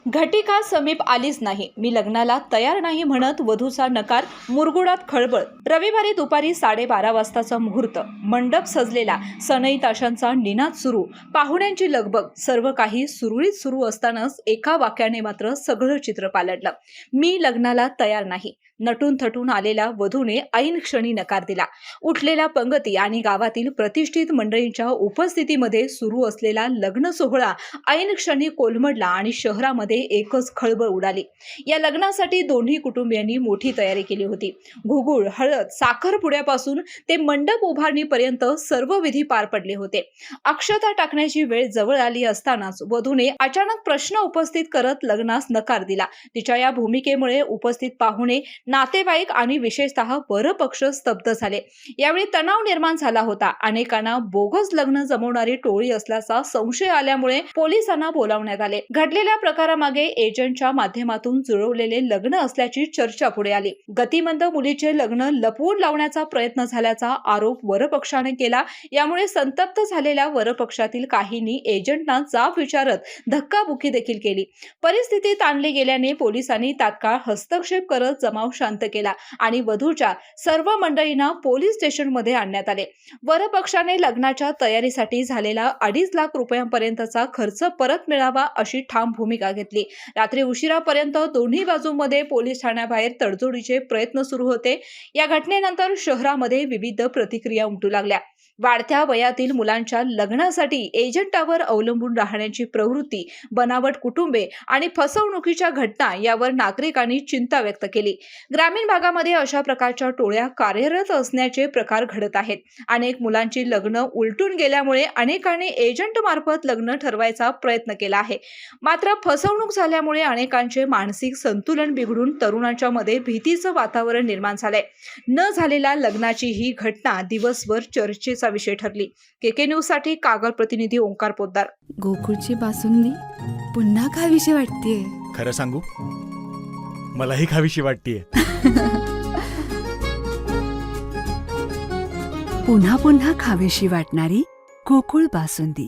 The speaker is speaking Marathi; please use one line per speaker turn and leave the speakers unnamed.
घटिका समीप आलीच नाही, मी लग्नाला तयार नाही म्हणत वधूचा नकार, मुरगुडात खळबळ। रविवारी दुपारी 12:30 वाजताचा मुहूर्त, मंडप सजलेला, सनई ताशांचा निनाद सुरू, पाहुण्यांची लगबग, सर्व काही सुरळीत सुरू असतानाच एका वाक्याने मात्र सगळं चित्र पालटलं। मी लग्नाला तयार नाही। नटून थटून आलेल्या वधूने ऐन क्षणी नकार दिला। उठलेल्या पंगती आणि गावातील प्रतिष्ठित मंडळींच्या उपस्थितीमध्ये सुरू असलेला लग्न सोहळा ऐन क्षणी कोलमडला आणि शहरामध्ये एकच खळबळ उडाली। या लग्नासाठी दोन्ही कुटुंबियांनी मोठी तयारी केली होती। घुगुळ, हळद, साखरपुड्यापासून ते मंडप उभारणीपर्यंत सर्व विधी पार पडले होते। अक्षता टाकण्याची वेळ जवळ आली असतानाच वधूने अचानक प्रश्न उपस्थित करत लग्नास नकार दिला। तिच्या या भूमिकेमुळे उपस्थित पाहुणे, नातेवाईक आणि विशेषतः वरपक्ष स्तब्ध झाले। यावेळी तणाव निर्माण झाला होता। अनेकांना बोगस लग्न जमवणारी टोळी असल्याचा संशय आल्यामुळे पोलिसांना बोलावण्यात आले। घडलेल्या प्रकारामागे एजंटच्या माध्यमातून जुळवलेले लग्न असल्याची चर्चा पुढे आली। गतिमंद मुलीचे लग्न लपवून लावण्याचा प्रयत्न झाल्याचा आरोप वरपक्षाने केला। यामुळे संतप्त झालेल्या वरपक्षातील काहींनी एजंटना जाब विचारत धक्काबुक्की देखील केली। परिस्थिती ताणली गेल्याने पोलिसांनी तात्काळ हस्तक्षेप करत जमाव शांत केला आणि वधूच्या सर्व मंडळींना पोलीस स्टेशनमध्ये आणण्यात आले। वरपक्षाने लग्नाच्या तयारीसाठी झालेला 2.5 लाख रुपयांपर्यंतचा खर्च परत मिळावा अशी ठाम भूमिका घेतली। रात्री उशिरापर्यंत दोन्ही बाजूंमध्ये पोलीस ठाण्याबाहेर तडजोडीचे प्रयत्न सुरू होते। या घटनेनंतर शहरामध्ये विविध प्रतिक्रिया उमटू लागल्या। वाढत्या वयातील मुलांच्या लग्नासाठी एजंटावर अवलंबून राहण्याची प्रवृत्ती, बनावट कुटुंबे आणि फसवणुकीच्या घटना यावर नागरिकांनी चिंता व्यक्त केली। ग्रामीण भागामध्ये अशा प्रकारच्या टोळ्या कार्यरत असण्याचे प्रकार घडत आहेत। अनेक मुलांची लग्न उलटून गेल्यामुळे अनेकांनी एजंट मार्फत लग्न ठरवायचा प्रयत्न केला आहे। मात्र फसवणूक झाल्यामुळे अनेकांचे मानसिक संतुलन बिघडून तरुणांच्या मध्ये भीतीचं वातावरण निर्माण झालंय। न झालेल्या लग्नाची ही घटना दिवसभर चर्चेचा विषय ठरली। केके न्यूज साठी कागल प्रतिनिधी ओंकार पोद्दार।
गोकुळची बासुंदी पुन्हा खावीशी वाटतेय।
खरं सांगू, मलाही खावीशी वाटतेय।
पुन्हा पुन्हा खावीशी वाटणारी गोकुळ बासुंदी।